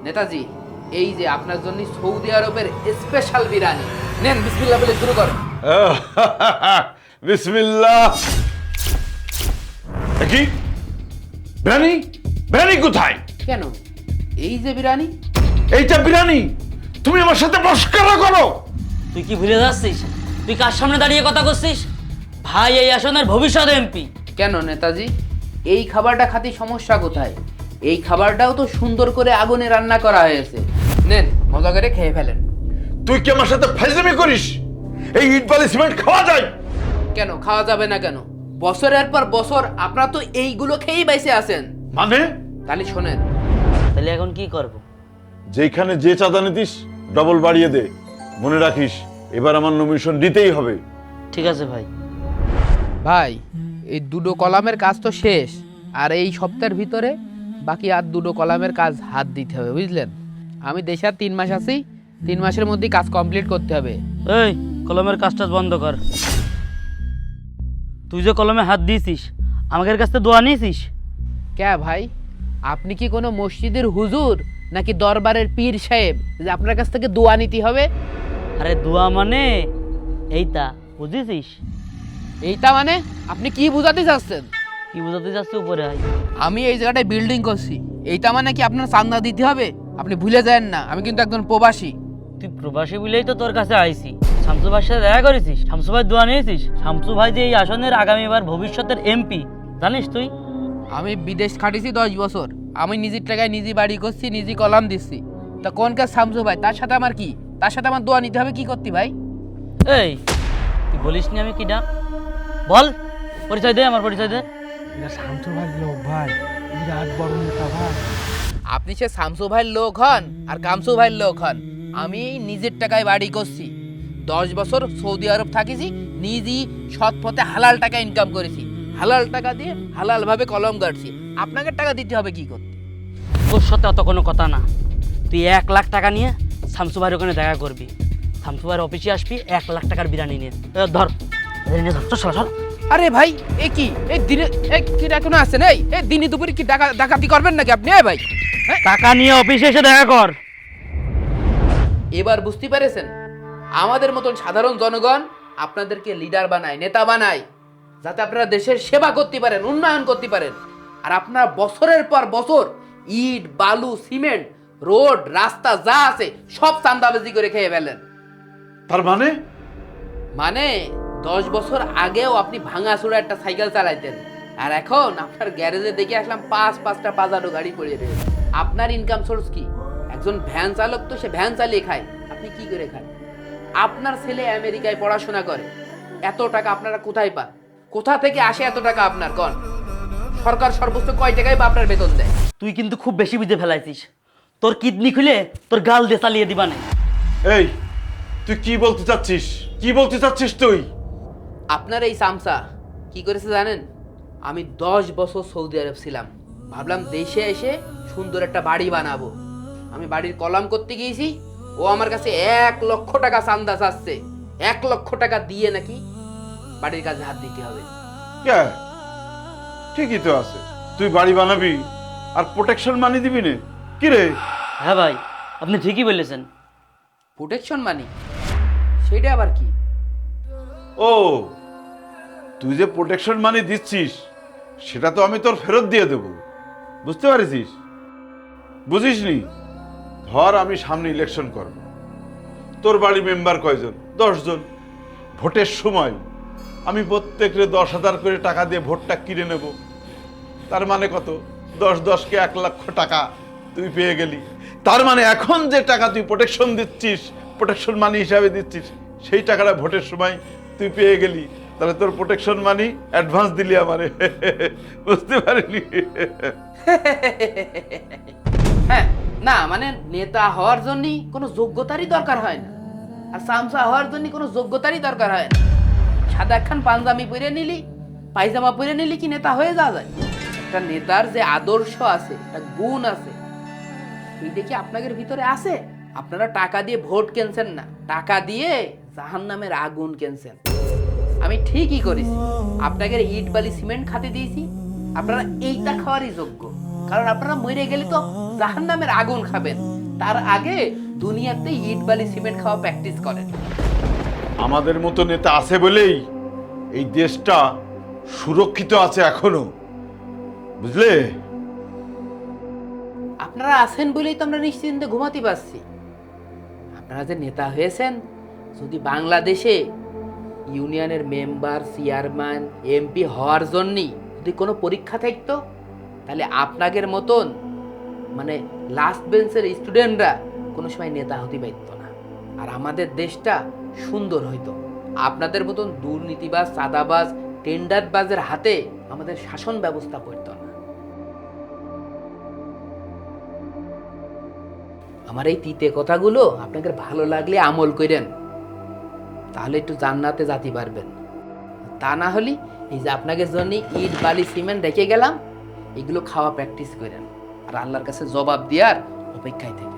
নেতাজি, এই যে আপনার জন্য সৌদি আরবের স্পেশাল বিরিয়ানি নেন, বিসমিল্লাহ বলে শুরু করেন। বিসমিল্লাহ। কি বিরিয়ানি? বিরিয়ানি কোথায়? কেন এই যে বিরিয়ানি? এইটা বিরিয়ানি? তুমি আমার সাথে মস্করা করো? তুই কি ভুলে যাচ্ছিস? তুই কার সামনে দাঁড়িয়ে কথা করছিস? ভাই এই আসনের ভবিষ্যৎ এমপি। কেন নেতাজি, এই খাবারটা খাতি সমস্যা কোথায়? এই খাবারটাও তো সুন্দর করে আগুনে রান্না করা হয়েছে। নেন, মজা করে খেয়ে ফেলেন। তুই কি আমার সাথে ফাইজলামি করিস? এই ইট বালি সিমেন্ট খাওয়া যায়? কেন খাওয়া যাবে না কেন? বছরের পর বছর আপনারা তো এইগুলো খেয়েই বাইসে আছেন। মানে তাহলে শোনেন, তাহলে এখন কি করব? যেখানে যে চাঁদা নিতিস ডবল বাড়িয়ে দে। মনে রাখিস এবার আমার নমিনেশন দিতেই হবে। ঠিক আছে ভাই। ভাই এই দুটো কলামের কাজ তো শেষ, আর এই সপ্তাহের ভিতরে বাকি আর দুটো কলামের কাজ হাত দিতে হবে, বুঝলেন? আমি দেশে আর 3 মাস আছি, 3 মাসের মধ্যেই কাজ কমপ্লিট করতে হবে। এই কলমের কাজটা বন্ধ কর। তুই যে কলমে হাত দিয়েছিস, আমাদের কাছ থেকে দোয়া নিয়েছিস? কে ভাই, আপনি কি কোনো মসজিদের হুজুর নাকি দরবারের পীর সাহেব যে আপনার কাছ থেকে দোয়া নিতে হবে? আরে দোয়া মানে এইটা, বুঝেছিস? এইটা মানে আপনি কি বোঝাতে চাচ্ছেন? কি বোঝাতে যাচ্ছে উপরে আয়। আমি এই জায়গাটায় বিল্ডিং করছি, এইটা মানে কি আপনার চান্দা দিতে হবে? আপনি ভুলে যান না, আমি কিন্তু একজন প্রবাসী। তুই প্রবাসী বলেই তো তোর কাছে আইছি। শামসু ভাইয়ের সাথে দেখা করেছিস? শামসু ভাই দোয়া নিয়েছিস? শামসু ভাই যে এই আসনের আগামীবার ভবিষ্যতের এমপি, জানিস তুই? আমি বিদেশ খাটিছি 10 বছর, আমি নিজের টাকায় নিজে বাড়ি করছি, নিজে কলাম দিচ্ছি। তা কোন কাজ শামসু ভাই, তার সাথে আমার কি? তার সাথে আমার দোয়া নিতে হবে কি করতে ভাই? এই তুই বলিস নি আমি কি ডাক? বল, পরিচয় দে, আমার পরিচয় দে। শামসু ভাই লোক ভাই, বিরাট বড় নেতা ভাই। আপনি সে শামসু ভাইয়ের লোক হন আর কামসু ভাইয়ের লোক হন, আমি নিজের টাকায় বাড়ি করছি, 10 বছর সৌদি আরব থাকিছি, নিজেই সৎ পথে হালাল টাকা ইনকাম করেছি, হালাল টাকা দিয়ে হালাল ভাবে কলম গাড়ছি। আপনাকে টাকা দিতে হবে কি করতে? তোর সাথে অত কোনো কথা না। তুই 1 লাখ টাকা নিয়ে শামসু ভাইয়ের ওখানে দেখা করবি। শামসু ভাইয়ের অফিসে আসবি 1 লাখ টাকার বিরিয়ানি নিয়ে। ধর বিরিয়ানি ধর, চল চল। আরে ভাই এ কি এই দিনে কি এখনো আছেন? এই দিনে দুপুরে কি ডাকাতি করবেন নাকি আপনি? ভাই টাকা নিয়ে অফিসে এসে দেখা কর। এবার বুঝতে পেরেছেন, আমাদের মতন সাধারণ জনগণ আপনাদেরকে লিডার বানায়, নেতা বানায়, যাতে আপনারা দেশের সেবা করতে পারেন, উন্নয়ন করতে পারেন। আর আপনারা বছরের পর বছর ইট বালু সিমেন্ট রোড রাস্তা যা আছে সব চাঁদাবাজি করে খেয়ে ফেলেন। তার মানে? মানে 10 বছর আগেও আপনি ভাঙাচোরা একটা সাইকেল চালাইতেন, আর এখন আপনার গ্যারেজে দেখে আসলাম 5-5টা পাজারো গাড়ি পড়ে রয়েছে। আপনার ইনকাম সোর্স কি? একজন ভ্যান চালক তো সে ভ্যান চালিয়ে খায়, আপনি কি করে খান? আপনার ছেলে আমেরিকায় পড়াশোনা করে, এত টাকা আপনারা কোথায় পান? কোথা থেকে আসে এত টাকা আপনার? কোন সরকার সর্বোচ্চ কয় টাকায় বা আপনার বেতন দেয়? তুই কিন্তু খুব বেশি বুঝে ফেলাইছিস। তোর কিডনি খুলে তোর গাল দিয়ে চালিয়ে দিবানে। এই তুই কি বলতে চাচ্ছিস? কি বলতে চাচ্ছিস তুই? আপনার এই সামসা কি করেছে জানেন? আমি 10 বছর সৌদি আরব ছিলাম, ভাবলাম দেশে এসে সুন্দর একটা বাড়ি বানাবো। আমি বাড়ির কলাম করতে গিয়েছি, ও আমার কাছে 1 লক্ষ টাকা চান্দা চাচ্ছে। 1 লক্ষ টাকা দিয়ে নাকি বাড়ির কাজে হাত দিতে হবে। কে? ঠিকই তো আছে, তুই বাড়ি বানাবি আর প্রোটেকশন মানি দিবি না? কি রে? হ্যাঁ ভাই, আপনি ঠিকই বলেছেন। প্রোটেকশন মানি? সেটা আবার কি? ও, তুই যে প্রোটেকশন মানি দিচ্ছিস সেটা তো আমি তোর ফেরত দিয়ে দেব, বুঝতে পারিস? বুঝিসনি? ধর আমি সামনে ইলেকশন করব, তোর বাড়ির মেম্বার কয়জন? 10 জন। ভোটের সময় আমি প্রত্যেককে 10,000 করে টাকা দিয়ে ভোটটা কিনে নেব। তার মানে কত? 10-10 কে 1 লক্ষ টাকা তুই পেয়ে গেলি। তার মানে এখন যে টাকা তুই প্রোটেকশন দিচ্ছিস, প্রোটেকশন মানি হিসাবে দিচ্ছিস, সেই টাকাটা ভোটের সময় তুই পেয়ে গেলি। তাহলে তোর প্রোটেকশন মানি অ্যাডভান্স দিলি আমারে। বুঝতে পারিনি? হ্যাঁ, না মানে নেতা হওয়ার জন্য কোনো যোগ্যতারই দরকার হয় না, আর সামসা হওয়ার জন্য কোনো যোগ্যতারই দরকার হয় না। সাদা একখান পাঞ্জাবি পরে নিলি, পায়জামা পরে নিলি কি নেতা হয়ে যাওয়া যায়? একটা নেতার যে আদর্শ আছে, একটা গুণ আছে, এইটা কি আপনাদের ভিতরে আছে? আপনারা টাকা দিয়ে ভোট কেনছেন না, টাকা দিয়ে জাহান্নামের আগুন কেনছেন। আমি ঠিকই করেছি, আপনাদের ইট বালি সিমেন্ট খাতে দিয়েছি, আপনারা এইটা খাওয়ারই যোগ্য, কারণ আপনারা মরে গেলে তো জাহান্নামের আগুন খাবেন। তার আগে দুনিয়াতে ইট বালি সিমেন্ট খাওয়া প্র্যাকটিস করেন। আমাদের মতো নেতা আছে বলেই এই দেশটা সুরক্ষিত আছে এখনো, বুঝলে? আপনারা আছেন বলেই তো আমরা নিশ্চিন্তে ঘুমাতে পারছি। আপনারা যে নেতা হয়েছেন, যদি বাংলাদেশে ইউনিয়নের মেম্বার, চেয়ারম্যান, এমপি হওয়ার জন্যই যদি কোনো পরীক্ষা থাকতো, তাহলে আপনাদের মতন মানে লাস্ট বেঞ্চের স্টুডেন্টরা কোনো সময় নেতা হতে পারত না, আর আমাদের দেশটা সুন্দর হইতো। আপনাদের মতন দুর্নীতিবাজ, চাঁদাবাজ, টেন্ডারবাজের হাতে আমাদের শাসন ব্যবস্থা পড়তো না। আমার এই তিতে কথাগুলো আপনাদের ভালো লাগলে আমল করেন, তাহলে একটু জান্নাতে যেতে পারবেন। তা না হলে এই যে আপনাদের জন্য ইট বালি সিমেন্ট রেখে গেলাম, এগুলো খাওয়া প্র্যাকটিস করেন, আর আল্লাহর কাছে জবাব দেওয়ার অপেক্ষায় থেকে।